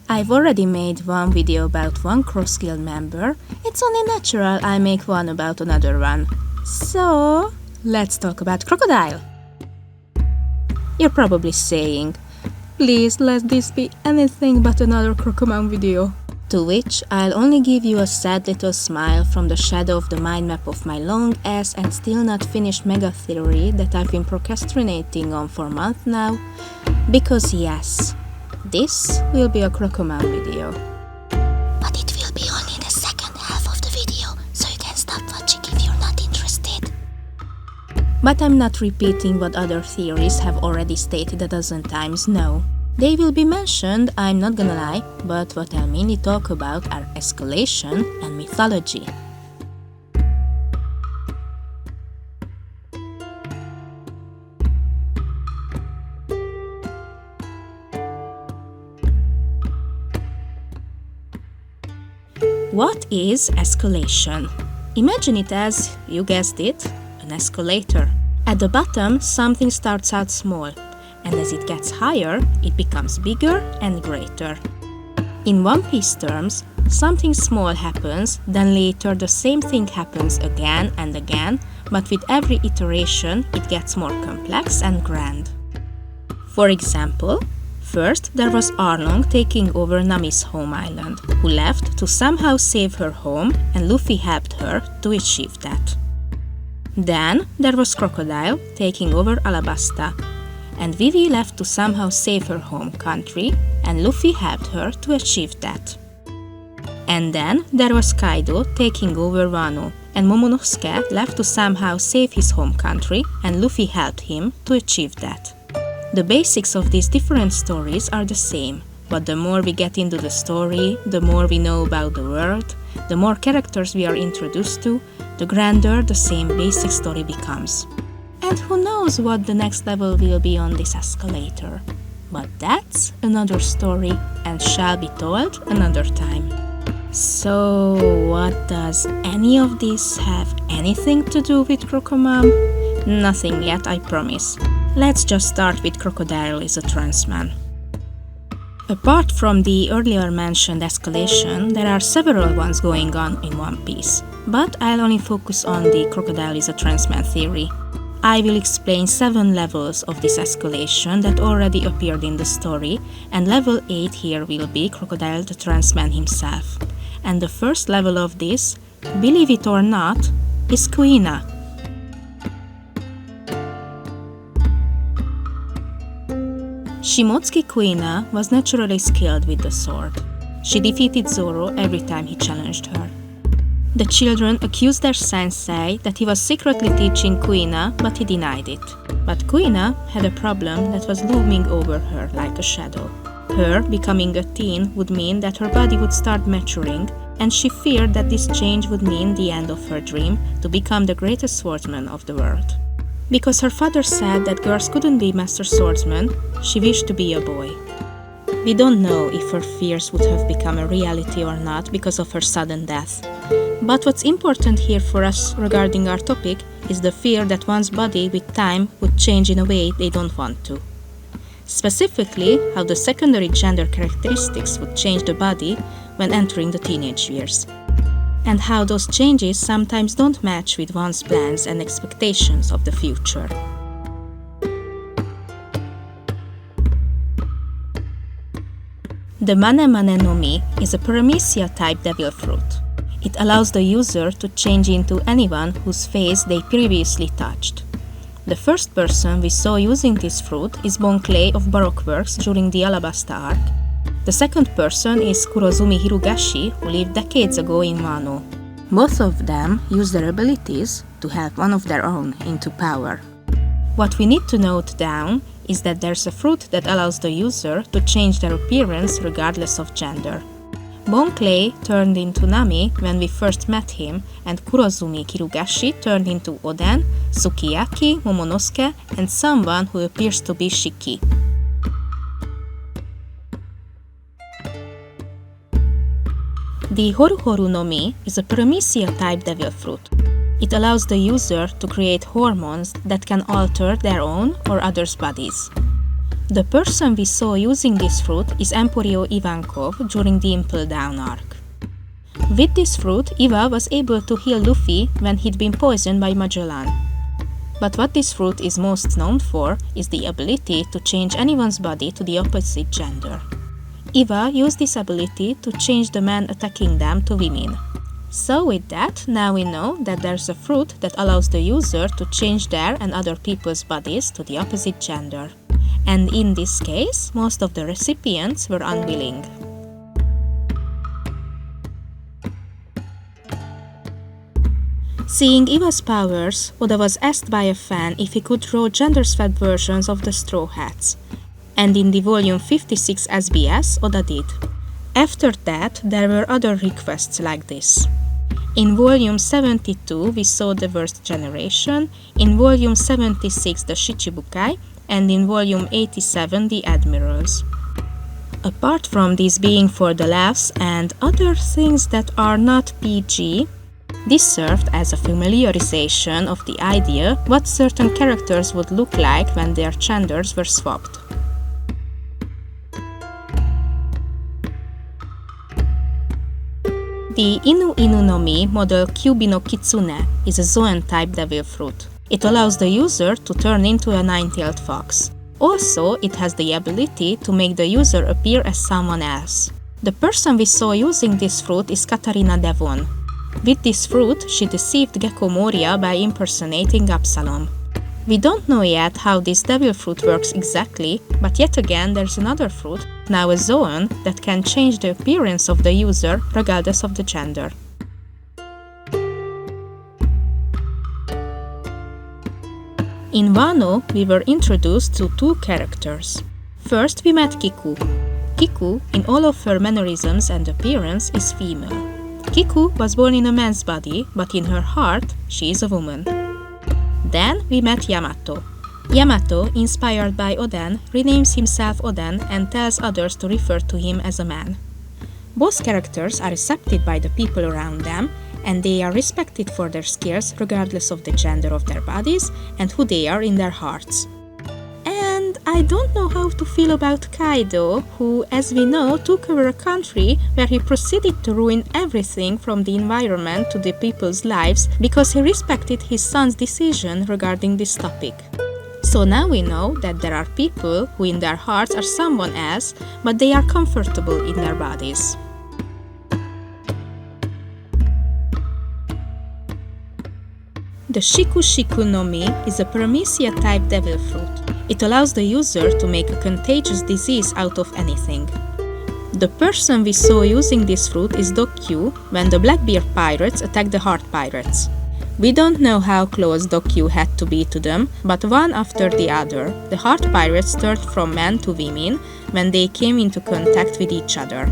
I've already made one video about one Cross Guild member. It's only natural I make one about another one. So, let's talk about Crocodile. You're probably saying, please let this be anything but another Crocomom video. To which I'll only give you a sad little smile from the shadow of the mind map of my long ass and still not finished mega theory that I've been procrastinating on for a month now. Because yes, this will be a Crocomom video. But it will be only the second half of the video, so you can stop watching if you're not interested. But I'm not repeating what other theories have already stated a dozen times, no. They will be mentioned, I'm not gonna lie, but what I'll mainly talk about are Escalation and Mythology. What is escalation? Imagine it as, you guessed it, an escalator. At the bottom, something starts out small, and as it gets higher, it becomes bigger and greater. In One Piece terms, something small happens, then later the same thing happens again and again, but with every iteration, it gets more complex and grand. For example, first, there was Arlong taking over Nami's home island, who left to somehow save her home, and Luffy helped her to achieve that. Then, there was Crocodile taking over Alabasta, and Vivi left to somehow save her home country, and Luffy helped her to achieve that. And then, there was Kaido taking over Wano, and Momonosuke left to somehow save his home country, and Luffy helped him to achieve that. The basics of these different stories are the same, but the more we get into the story, the more we know about the world, the more characters we are introduced to, the grander the same basic story becomes. And who knows what the next level will be on this escalator. But that's another story and shall be told another time. So, what does any of this have anything to do with Crocomom? Nothing yet, I promise. Let's just start with Crocodile is a trans man. Apart from the earlier mentioned escalation, there are several ones going on in One Piece, but I'll only focus on the Crocodile is a trans man theory. I will explain 7 levels of this escalation that already appeared in the story, and level 8 here will be Crocodile the trans man himself. And the first level of this, believe it or not, is Kuina. Shimotsuki Kuina was naturally skilled with the sword. She defeated Zoro every time he challenged her. The children accused their sensei that he was secretly teaching Kuina, but he denied it. But Kuina had a problem that was looming over her like a shadow. Her becoming a teen would mean that her body would start maturing, and she feared that this change would mean the end of her dream to become the greatest swordsman of the world. Because her father said that girls couldn't be master swordsmen, she wished to be a boy. We don't know if her fears would have become a reality or not because of her sudden death. But what's important here for us regarding our topic is the fear that one's body with time would change in a way they don't want to. Specifically, how the secondary gender characteristics would change the body when entering the teenage years. And how those changes sometimes don't match with one's plans and expectations of the future. The Mane Mane no Mi is a Paramecia-type devil fruit. It allows the user to change into anyone whose face they previously touched. The first person we saw using this fruit is Bon Clay of Baroque Works during the Alabasta arc. The second person is Kurozumi Hirugashi, who lived decades ago in Wano. Both of them use their abilities to help one of their own into power. What we need to note down is that there's a fruit that allows the user to change their appearance regardless of gender. Bon Clay turned into Nami when we first met him, and Kurozumi Kirugashi turned into Oden, Sukiyaki, Momonosuke, and someone who appears to be Shiki. The Horu Horu no Mi is a Paramecia-type devil fruit. It allows the user to create hormones that can alter their own or others' bodies. The person we saw using this fruit is Emporio Ivankov during the Impel Down arc. With this fruit, Iva was able to heal Luffy when he'd been poisoned by Magellan. But what this fruit is most known for is the ability to change anyone's body to the opposite gender. Iva used this ability to change the men attacking them to women. So with that, now we know that there's a fruit that allows the user to change their and other people's bodies to the opposite gender. And in this case, most of the recipients were unwilling. Seeing Iva's powers, Oda was asked by a fan if he could draw gender-swapped versions of the Straw Hats. And in the volume 56 SBS, Oda did. After that, there were other requests like this. In volume 72, we saw the Worst Generation, in volume 76, the Shichibukai, and in volume 87, the Admirals. Apart from this being for the laughs and other things that are not PG, this served as a familiarization of the idea what certain characters would look like when their genders were swapped. The Inu Inu no Mi model Kyubi no Kitsune is a Zoan-type devil fruit. It allows the user to turn into a nine-tailed fox. Also, it has the ability to make the user appear as someone else. The person we saw using this fruit is Katarina Devon. With this fruit, she deceived Gecko Moria by impersonating Absalom. We don't know yet how this devil fruit works exactly, but yet again there's another fruit, now a Zoan, that can change the appearance of the user regardless of the gender. In Wano, we were introduced to two characters. First, we met Kiku. Kiku, in all of her mannerisms and appearance, is female. Kiku was born in a man's body, but in her heart, she is a woman. Then we met Yamato. Yamato, inspired by Oden, renames himself Oden and tells others to refer to him as a man. Both characters are accepted by the people around them, and they are respected for their skills regardless of the gender of their bodies and who they are in their hearts. And I don't know how to feel about Kaido, who, as we know, took over a country where he proceeded to ruin everything from the environment to the people's lives because he respected his son's decision regarding this topic. So now we know that there are people who in their hearts are someone else, but they are comfortable in their bodies. The Shiku Shiku no Mi is a Paramecia-type devil fruit. It allows the user to make a contagious disease out of anything. The person we saw using this fruit is Dokyu when the Blackbeard pirates attacked the Heart Pirates. We don't know how close Dokyu had to be to them, but one after the other, the Heart Pirates turned from men to women when they came into contact with each other.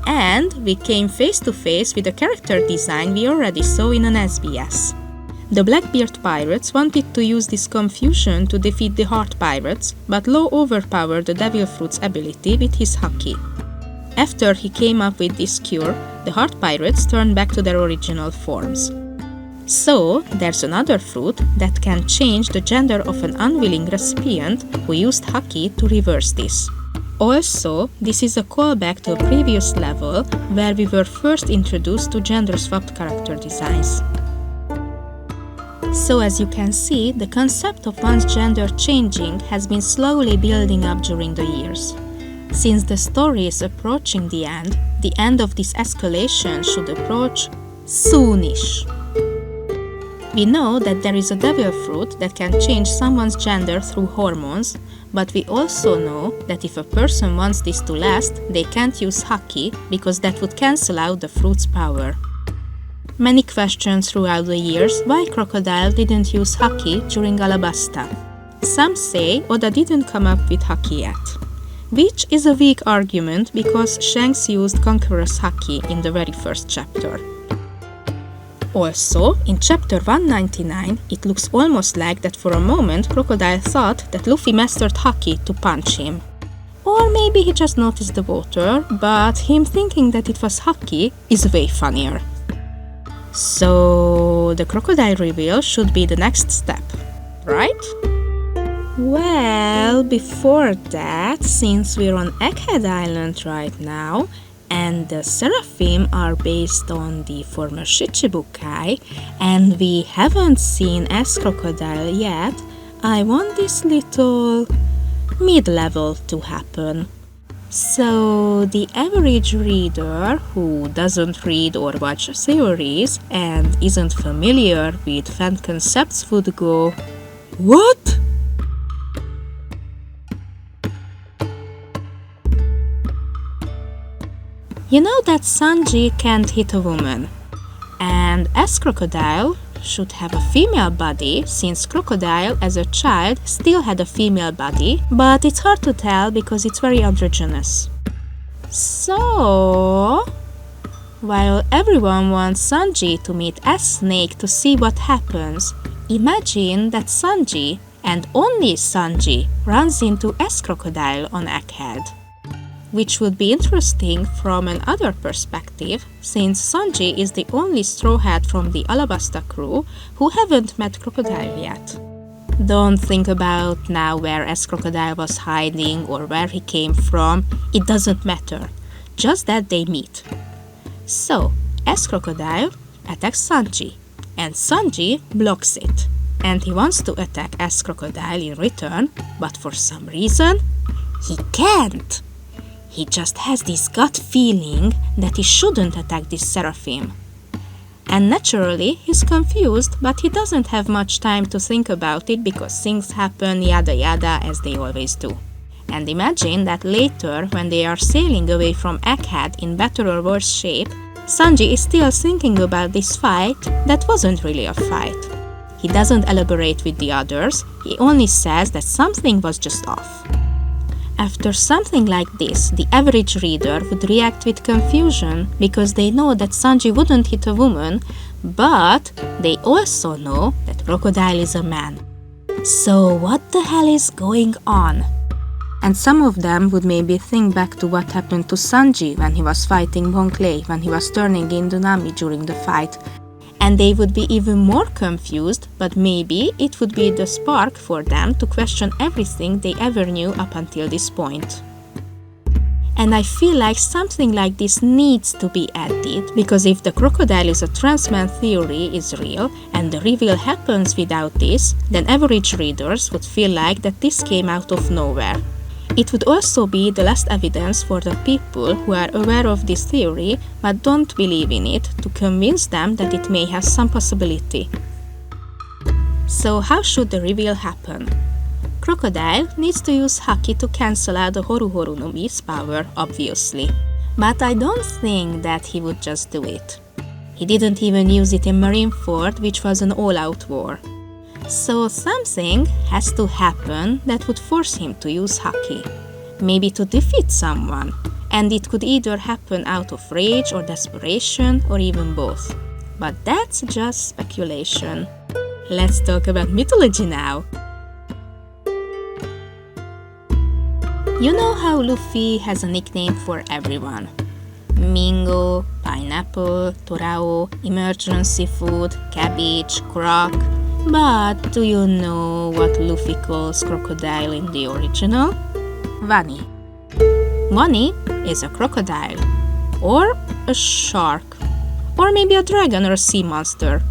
And we came face to face with a character design we already saw in an SBS. The Blackbeard pirates wanted to use this confusion to defeat the Heart Pirates, but Law overpowered the Devil Fruit's ability with his haki. After he came up with this cure, the Heart Pirates turned back to their original forms. So, there's another fruit that can change the gender of an unwilling recipient who used haki to reverse this. Also, this is a callback to a previous level where we were first introduced to gender-swapped character designs. So as you can see, the concept of one's gender changing has been slowly building up during the years. Since the story is approaching the end of this escalation should approach soonish. We know that there is a devil fruit that can change someone's gender through hormones, but we also know that if a person wants this to last, they can't use haki because that would cancel out the fruit's power. Many questions throughout the years why Crocodile didn't use haki during Alabasta. Some say Oda didn't come up with haki yet, which is a weak argument because Shanks used Conqueror's haki in the very first chapter. Also, in chapter 199, it looks almost like that for a moment Crocodile thought that Luffy mastered haki to punch him. Or maybe he just noticed the water, but him thinking that it was haki is way funnier. So, the Crocodile reveal should be the next step, right? Well, before that, since we're on Egghead Island right now, and the Seraphim are based on the former Shichibukai, and we haven't seen Crocodile yet, I want this little mid-level to happen. So the average reader who doesn't read or watch series and isn't familiar with fan concepts would go, "What?" You know that Sanji can't hit a woman, and as Crocodile should have a female body, since Crocodile as a child still had a female body, but it's hard to tell because it's very androgynous. So, while everyone wants Sanji to meet S-Snake to see what happens, imagine that Sanji, and only Sanji, runs into S-Crocodile on Egghead. Which would be interesting from another perspective, since Sanji is the only Straw Hat from the Alabasta crew who haven't met Crocodile yet. Don't think about now where S-Crocodile was hiding or where he came from, it doesn't matter, just that they meet. So, S-Crocodile attacks Sanji, and Sanji blocks it, and he wants to attack S-Crocodile in return, but for some reason, he can't. He just has this gut feeling that he shouldn't attack this Seraphim. And naturally, he's confused, but he doesn't have much time to think about it because things happen yada yada as they always do. And imagine that later, when they are sailing away from Egghead in better or worse shape, Sanji is still thinking about this fight that wasn't really a fight. He doesn't elaborate with the others, he only says that something was just off. After something like this, the average reader would react with confusion because they know that Sanji wouldn't hit a woman, but they also know that Crocodile is a man. So what the hell is going on? And some of them would maybe think back to what happened to Sanji when he was fighting Bon Clay, when he was turning into Nami during the fight. And they would be even more confused, but maybe it would be the spark for them to question everything they ever knew up until this point. And I feel like something like this needs to be added, because if the Crocodile is a trans man theory is real, and the reveal happens without this, then average readers would feel like that this came out of nowhere. It would also be the last evidence for the people who are aware of this theory but don't believe in it to convince them that it may have some possibility. So how should the reveal happen? Crocodile needs to use Haki to cancel out the Horu Horu no Mi's power, obviously. But I don't think that he would just do it. He didn't even use it in Marineford, which was an all-out war. So something has to happen that would force him to use Haki. Maybe to defeat someone. And it could either happen out of rage or desperation or even both. But that's just speculation. Let's talk about mythology now. You know how Luffy has a nickname for everyone. Mingo, pineapple, torao, emergency food, cabbage, croc. But do you know what Luffy calls Crocodile in the original? Vani. Vani is a crocodile, or a shark, or maybe a dragon or a sea monster.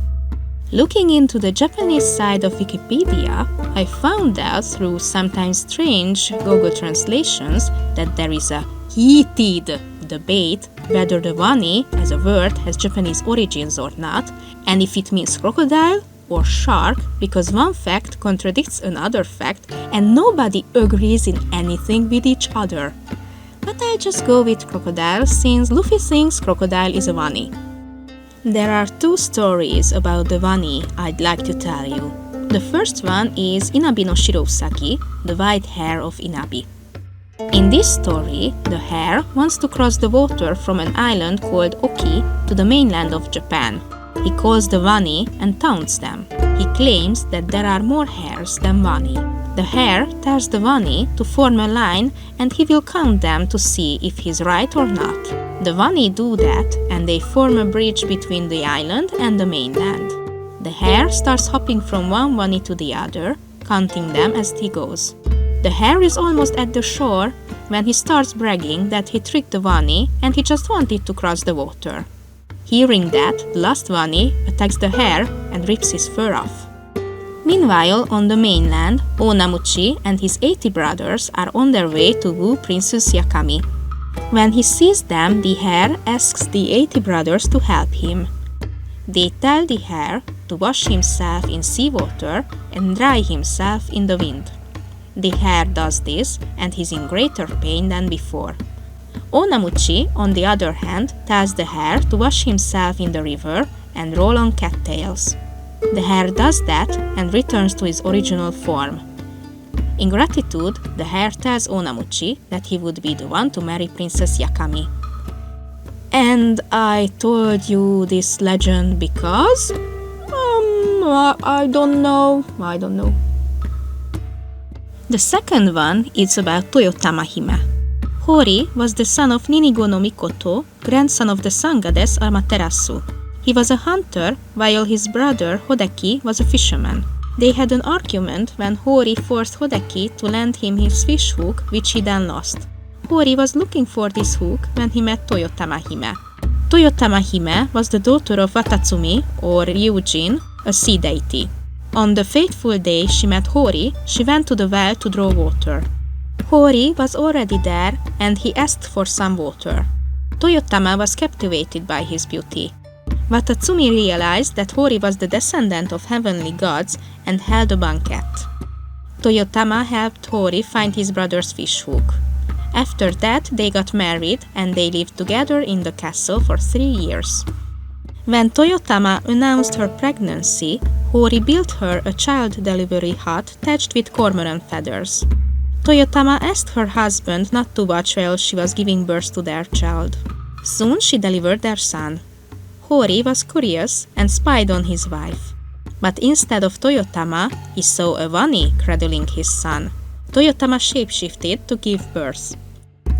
Looking into the Japanese side of Wikipedia, I found out through sometimes strange Google translations that there is a heated debate whether the Vani as a word has Japanese origins or not, and if it means crocodile or shark, because one fact contradicts another fact and nobody agrees in anything with each other. But I just go with crocodile since Luffy thinks crocodile is a Vani. There are two stories about the Vani I'd like to tell you. The first one is Inabi no Shirousagi, the white hare of Inabi. In this story, the hare wants to cross the water from an island called Oki to the mainland of Japan. He calls the Vani and taunts them. He claims that there are more hares than Vani. The hare tells the Vani to form a line and he will count them to see if he's right or not. The Vani do that and they form a bridge between the island and the mainland. The hare starts hopping from one Vani to the other, counting them as he goes. The hare is almost at the shore when he starts bragging that he tricked the Vani and he just wanted to cross the water. Hearing that, the last Vani attacks the hare and rips his fur off. Meanwhile, on the mainland, Onamuchi and his 80 brothers are on their way to woo Princess Yakami. When he sees them, the hare asks the 80 brothers to help him. They tell the hare to wash himself in seawater and dry himself in the wind. The hare does this and he's in greater pain than before. Onamuchi, on the other hand, tells the hare to wash himself in the river and roll on cattails. The hare does that and returns to his original form. In gratitude, the hare tells Onamuchi that he would be the one to marry Princess Yakami. And I told you this legend because... I don't know. The second one is about Toyotama-hime. Hori was the son of Ninigo no Mikoto, grandson of the sun goddess Amaterasu. He was a hunter, while his brother Hodeki was a fisherman. They had an argument when Hori forced Hodeki to lend him his fish hook, which he then lost. Hori was looking for this hook when he met Toyotama-hime. Toyotama-hime was the daughter of Watatsumi, or Ryujin, a sea deity. On the fateful day she met Hori, she went to the well to draw water. Hori was already there and he asked for some water. Toyotama was captivated by his beauty. Watatsumi realized that Hori was the descendant of heavenly gods and held a banquet. Toyotama helped Hori find his brother's fish hook. After that, they got married and they lived together in the castle for 3 years. When Toyotama announced her pregnancy, Hori built her a child delivery hut thatched with cormorant feathers. Toyotama asked her husband not to watch while she was giving birth to their child. Soon she delivered their son. Hori was curious and spied on his wife. But instead of Toyotama, he saw a Vani cradling his son. Toyotama shapeshifted to give birth.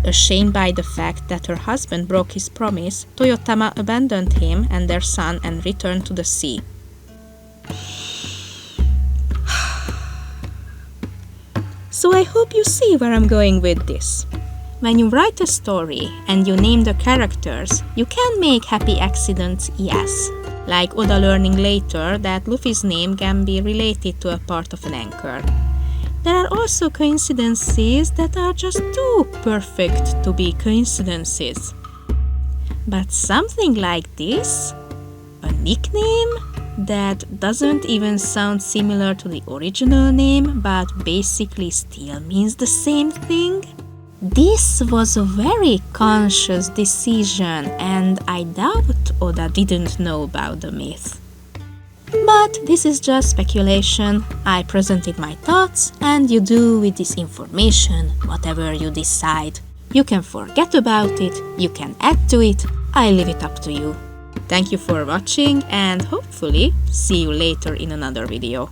Ashamed by the fact that her husband broke his promise, Toyotama abandoned him and their son and returned to the sea. So I hope you see where I'm going with this. When you write a story and you name the characters, you can make happy accidents, yes. Like Oda learning later that Luffy's name can be related to a part of an anchor. There are also coincidences that are just too perfect to be coincidences. But something like this, a nickname that doesn't even sound similar to the original name but basically still means the same thing? This was a very conscious decision and I doubt Oda didn't know about the myth. But this is just speculation. I presented my thoughts and you do with this information whatever you decide. You can forget about it, you can add to it, I leave it up to you. Thank you for watching and hopefully see you later in another video.